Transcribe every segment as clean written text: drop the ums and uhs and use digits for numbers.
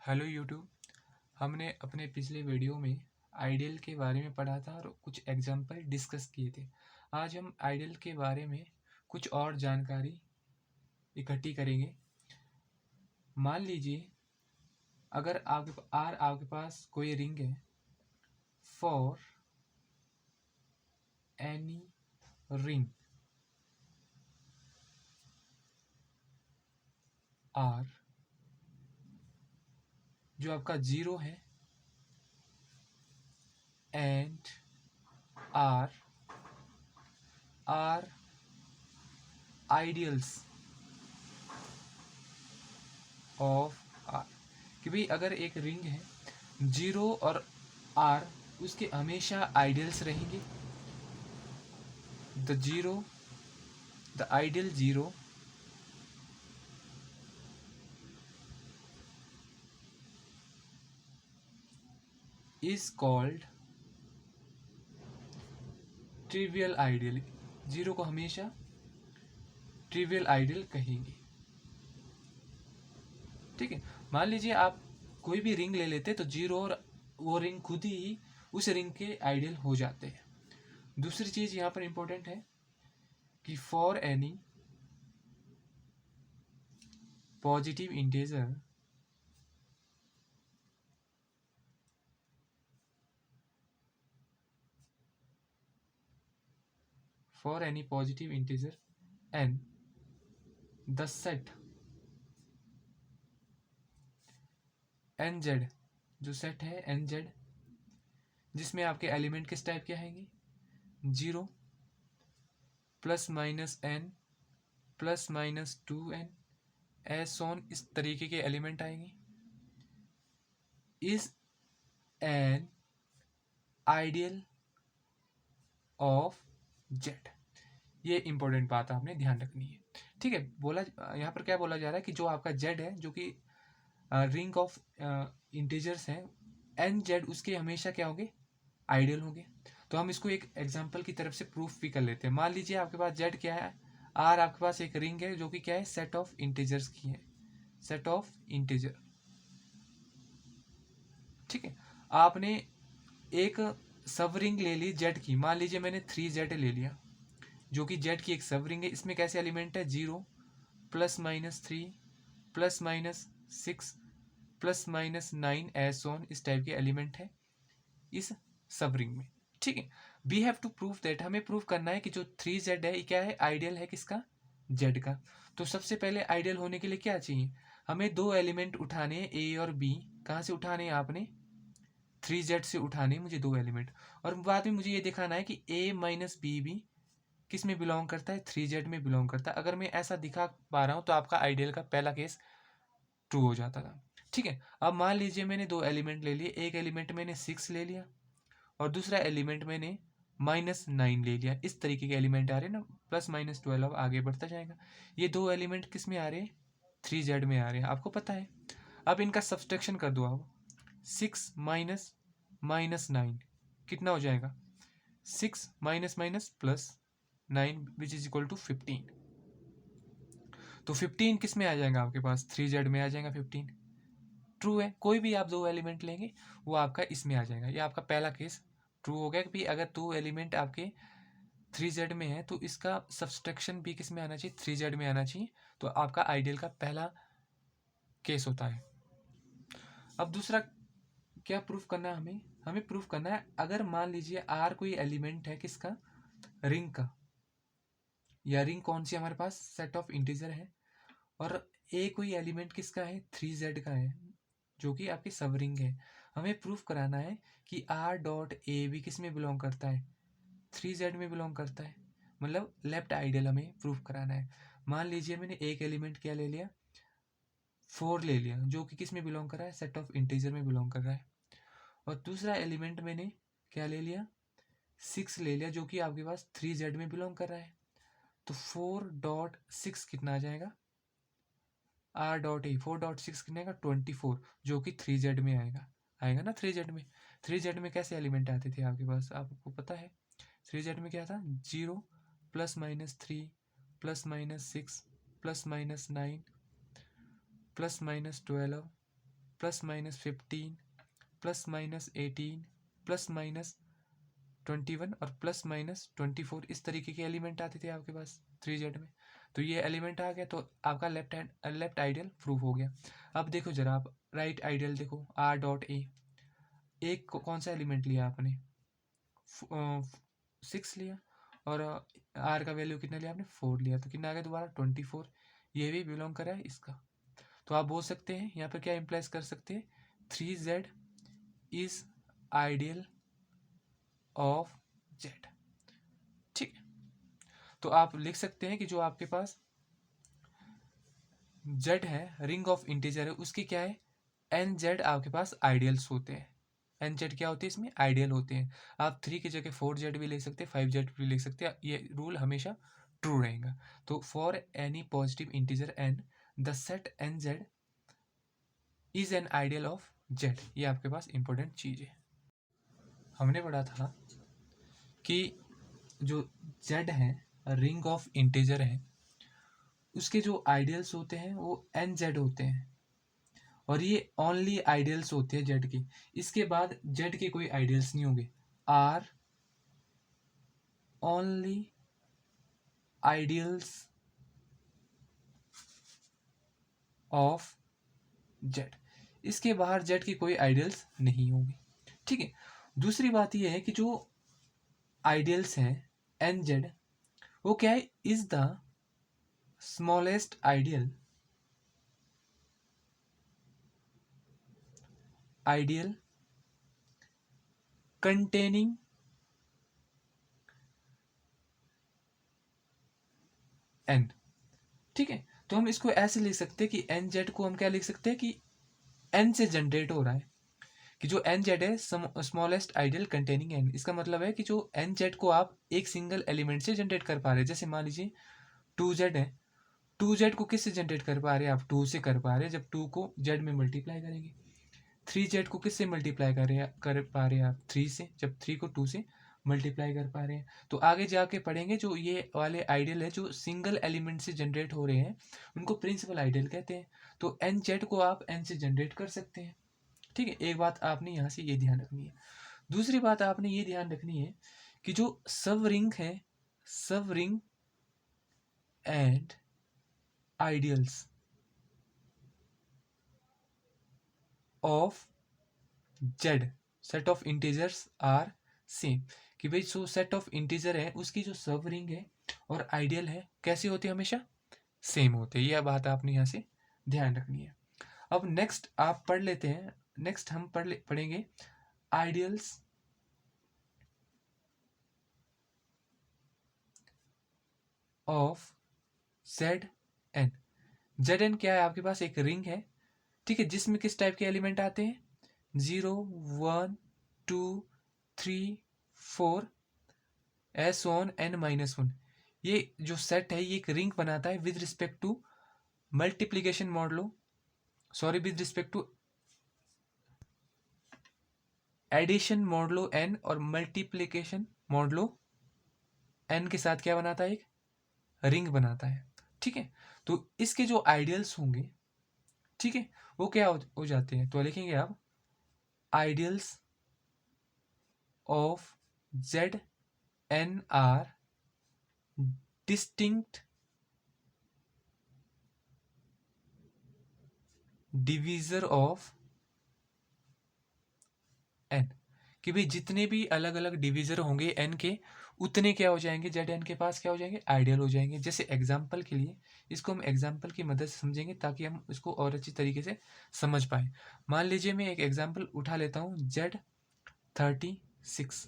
Hello YouTube. हमने अपने पिछले वीडियो में आइडियल के बारे में पढ़ा था और कुछ एग्जाम्पल डिस्कस किए थे। आज हम आइडियल के बारे में कुछ और जानकारी इकट्ठी करेंगे। मान लीजिए अगर आपके पास कोई रिंग है, फॉर एनी रिंग आर, जो आपका जीरो है, and R are ideals of R. कि भाई अगर एक रिंग है, जीरो और आर उसके हमेशा आइडियल्स रहेंगे। The ideal zero is called trivial ideal. Zero को हमेशा ट्रिवियल आइडियल कहेंगे। ठीक है, मान लीजिए आप कोई भी रिंग ले लेते तो जीरो और वो रिंग खुद ही उस रिंग के आइडियल हो जाते हैं। दूसरी चीज यहाँ पर इंपॉर्टेंट है कि for any positive integer n, the set nz, जो सेट है nz, जिसमें आपके एलिमेंट किस टाइप के आएंगे, zero plus minus n plus minus 2n एसोन, इस तरीके के एलिमेंट आएंगे, is an ideal of Z. ये इंपॉर्टेंट बात आपने ध्यान रखनी है। ठीक है, यहाँ पर क्या बोला जा रहा है कि जो आपका जेड है, जो कि रिंग ऑफ इंटीजर्स है, एन जेड उसके हमेशा क्या होंगे, आइडियल होंगे। तो हम इसको एक एग्जांपल की तरफ से प्रूफ भी कर लेते हैं। मान लीजिए आपके पास जेड क्या है, आर आपके पास एक रिंग है जो कि क्या है, सेट ऑफ इंटीजर्स की है, सेट ऑफ इंटीजर। ठीक है, आपने एक सब रिंग ले ली जेड की, मान लीजिए मैंने 3z ले लिया, जो कि जेड की एक सब रिंग है। इसमें कैसे एलिमेंट है, zero plus minus 3 plus minus 6 plus minus 9 एसोन, इस टाइप के एलिमेंट है इस सब रिंग में। ठीक है, we have to prove that, हमें प्रूव करना है कि जो 3z है ये क्या है, आइडियल है किसका, जेड का। तो सबसे पहले आइडियल होने के लिए क्या चाहिए, हमें दो एलिमेंट उठाने हैं, ए और बी। कहाँ से उठाने हैं आपने, 3z से उठाने मुझे दो एलिमेंट, और बाद में मुझे ये दिखाना है कि a माइनस बी भी किस में बिलोंग करता है, 3z में बिलोंग करता है। अगर मैं ऐसा दिखा पा रहा हूँ तो आपका आइडियल का पहला केस ट्रू हो जाता था। ठीक है, अब मान लीजिए मैंने दो एलिमेंट ले लिए, एक एलिमेंट मैंने 6 ले लिया और दूसरा एलिमेंट मैंने -9 ले लिया। इस तरीके के एलिमेंट आ रहे हैं ना, प्लस माइनस 12 आगे बढ़ता जाएगा। ये दो एलिमेंट किस में आ रहे हैं, 3z में आ रहे हैं, आपको पता है। अब इनका सब्सट्रैक्शन कर दो आप, 6 माइनस माइनस 9 कितना हो जाएगा, 6 minus minus plus 9 which is equal to 15। तो 15 किस में आ जाएगा आपके पास, 3z में आ जाएगा 15। ट्रू है, कोई भी आप दो एलिमेंट लेंगे वो आपका इसमें आ जाएगा। ये आपका पहला केस ट्रू हो गया कि अगर दो एलिमेंट आपके 3z में है तो इसका सब्सट्रैक्शन भी किस में आना चाहिए, 3z में आना चाहिए। तो आपका आइडियल का पहला केस होता है। अब दूसरा क्या प्रूफ करना है हमें, हमें प्रूफ करना है अगर मान लीजिए आर कोई एलिमेंट है किसका, रिंग का, या रिंग कौन सी हमारे पास, सेट ऑफ इंटीजर है, और ए कोई एलिमेंट किसका है, 3z का है, जो कि आपकी सब रिंग है। हमें प्रूफ कराना है कि आर डॉट ए भी किस में बिलोंग करता है, 3z में बिलोंग करता है, मतलब लेफ्ट आइडियल हमें प्रूफ कराना है। मान लीजिए मैंने एक एलिमेंट क्या ले लिया, 4 ले लिया, जो कि किस में बिलोंग कर रहा है, सेट ऑफ इंटीजर में बिलोंग कर रहा है। और दूसरा एलिमेंट मैंने क्या ले लिया, 6 ले लिया, जो कि आपके पास 3z में बिलोंग कर रहा है। तो 4.6 कितना आ जाएगा, आर डॉट ए 4.6 कितना आएगा, 24, जो कि 3z में आएगा, आएगा ना 3z में। 3z में कैसे एलिमेंट आते थे आपके पास, आपको पता है। 3z में क्या था, zero plus minus 3 plus minus 6 plus minus 9 plus minus 12 +-15 +-18 +-21 और +-24 इस तरीके के एलिमेंट आते थे आपके पास 3Z में। तो ये एलिमेंट आ गया, तो आपका लेफ्ट आइडियल प्रूव हो गया। अब देखो जरा आप राइट आइडियल देखो, R.A एक कौन सा एलिमेंट लिया आपने, 6 लिया, और R का वैल्यू कितना लिया आपने, 4 लिया, तो कितना आ गया दोबारा 24। ये भी बिलोंग करा है इसका। तो आप बोल सकते हैं यहाँ पर क्या इम्प्लाइज कर सकते हैं, 3Z is ideal of Z। ठीक है, तो आप लिख सकते हैं कि जो आपके पास Z है, रिंग ऑफ इंटीजर है, उसके क्या है, NZ आपके पास आइडियल्स होते हैं। NZ क्या होते हैं, इसमें आइडियल होते हैं। आप 3 की जगह 4Z भी लिख सकते हैं, 5Z भी लिख सकते हैं, ये रूल हमेशा ट्रू रहेगा। तो for any positive integer n the set NZ is an ideal of Z। ये आपके पास इंपॉर्टेंट चीज है। हमने पढ़ा था कि जो Z है, रिंग ऑफ इंटीजर है, उसके जो आइडियल्स होते हैं वो NZ होते हैं, और ये ओनली आइडियल्स होते हैं Z के। इसके बाद Z के कोई आइडियल्स नहीं होंगे। Are only ideals of Z। इसके बाहर Z की कोई आइडियल्स नहीं होंगी। ठीक है, दूसरी बात यह है कि जो आइडियल्स हैं NZ, वो क्या है, is the smallest ideal containing n। ठीक है, तो हम इसको ऐसे लिख सकते हैं कि NZ को हम क्या लिख सकते हैं कि n से जनरेट हो रहा है, कि जो NZ है स्मॉलेस्ट आइडियल कंटेनिंग n। इसका मतलब है कि जो NZ को आप एक सिंगल एलिमेंट से जनरेट कर पा रहे हैं। जैसे मान लीजिए 2Z है, 2Z को किससे जनरेट कर पा रहे हैं आप, 2 से कर पा रहे हैं, जब 2 को Z में मल्टीप्लाई करेंगे। 3Z को किससे मल्टीप्लाई कर पा रहे हैं आप, 3 से, जब 3 को 2 से मल्टीप्लाई कर पा रहे हैं। तो आगे जाके पढ़ेंगे जो ये वाले आइडियल है जो सिंगल एलिमेंट से जनरेट हो रहे हैं, उनको प्रिंसिपल आइडियल कहते हैं। तो NZ को आप n से जनरेट कर सकते हैं। ठीक है, एक बात आपने यहाँ से ये ध्यान रखनी है। दूसरी बात आपने ये ध्यान रखनी है कि जो सब रिंग है, सब ring and ideals of Z set of integers are same. कि भाई जो सेट ऑफ इंटीजर है उसकी जो सब रिंग है और आइडियल है कैसे होते हैं, हमेशा सेम होते हैं। यह बात आपने यहाँ से ध्यान रखनी है। अब नेक्स्ट आप पढ़ लेते हैं, नेक्स्ट हम पढ़ेंगे आइडियल्स ऑफ ZN। ZN क्या है, आपके पास एक रिंग है, ठीक है, जिसमें किस टाइप के एलिमेंट आते हैं, 0 1 2 3 4 एस ऑन n-1। ये जो सेट है ये एक रिंग बनाता है with respect to multiplication modulo, sorry with respect to addition modulo n और मल्टीप्लीकेशन मॉडलो n के साथ क्या बनाता है, एक रिंग बनाता है। ठीक है, तो इसके जो आइडियल्स होंगे, ठीक है, वो क्या हो जाते हैं, तो लिखेंगे आप ideals of ZN are distinct divisor of n। कि भाई जितने भी अलग अलग डिवीजर होंगे n के, उतने क्या हो जाएंगे, ZN के पास क्या हो जाएंगे, आइडियल हो जाएंगे। जैसे एग्जाम्पल के लिए इसको हम एग्जाम्पल की मदद से समझेंगे ताकि हम इसको और अच्छी तरीके से समझ पाए। मान लीजिए मैं एक एग्जाम्पल उठा लेता हूँ Z36।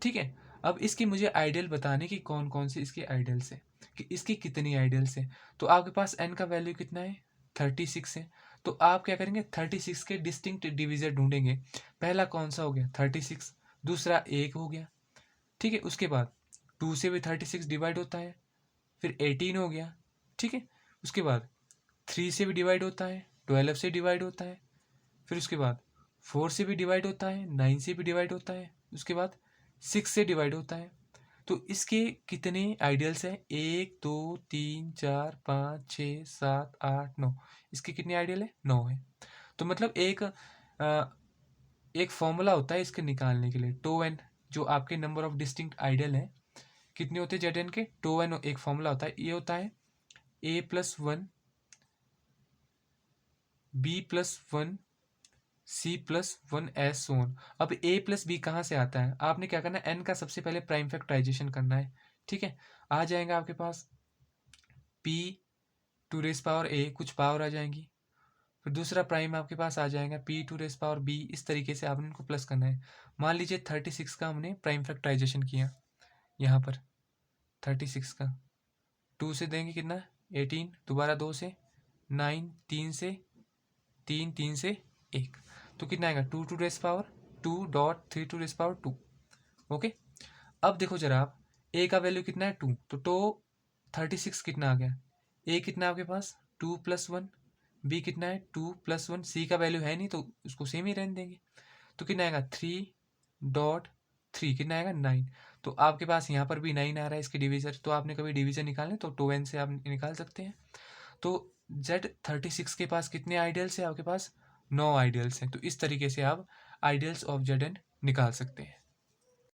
ठीक है, अब इसकी मुझे आइडियल बताने की कौन कौन से इसके आइडियल्स है, कि इसकी कितनी आइडियल्स है। तो आपके पास n का वैल्यू कितना है, 36 है। तो आप क्या करेंगे, 36 के डिस्टिंक्ट डिवीजर ढूंढेंगे। पहला कौन सा हो गया, 36, दूसरा 1 हो गया। ठीक है, उसके बाद 2 से भी 36 डिवाइड होता है, फिर 18 हो गया। ठीक है, उसके बाद 3 से भी डिवाइड होता है, 12 से डिवाइड होता है, फिर उसके बाद 4 से भी डिवाइड होता है, 9 से भी डिवाइड होता है, उसके बाद 6 से डिवाइड होता है। तो इसके कितने आइडियल्स हैं, 1 2 3 4 5 6 7 8 9। इसके कितने आइडियल है, 9 है। तो मतलब एक फॉर्मूला होता है इसके निकालने के लिए, टो एन, जो आपके नंबर ऑफ डिस्टिंक्ट आइडियल हैं कितने होते हैं जेड एन के, टो एन एक फॉर्मूला होता है, ये होता है A+1 B+1 C+1 एस सोन। अब A+B कहाँ से आता है, आपने क्या करना है, n का सबसे पहले प्राइम फैक्टराइजेशन करना है, ठीक है। आ जाएगा आपके पास P⁴ A, कुछ पावर आ जाएंगी, फिर दूसरा प्राइम आपके पास आ जाएगा P⁴B, इस तरीके से आपने इनको प्लस करना है। मान लीजिए 36 का हमने प्राइम फैक्टराइजेशन किया, यहाँ पर 36 का 2 से देंगे कितना 18, दोबारा 2 से 9, 3 से 1, तो कितना आएगा 2⁴2.3⁴2। ओके, अब देखो जरा आप, ए का वैल्यू कितना है 2, तो 36 कितना आ गया, ए कितना आपके पास 2+1, बी कितना है 2+1, सी का वैल्यू है नहीं तो उसको सेम ही रहने देंगे, तो कितना आएगा 3.3, कितना आएगा 9। तो आपके पास यहाँ पर भी 9 आ रहा है इसके डिवीजर, तो आपने कभी डिवीजर निकालने तो 2n से आप निकाल सकते हैं। तो Z36 के पास कितने आइडियल्स है, आपके पास 9 आइडियल्स हैं। तो इस तरीके से आप आइडियल्स ऑफ Zn निकाल सकते हैं।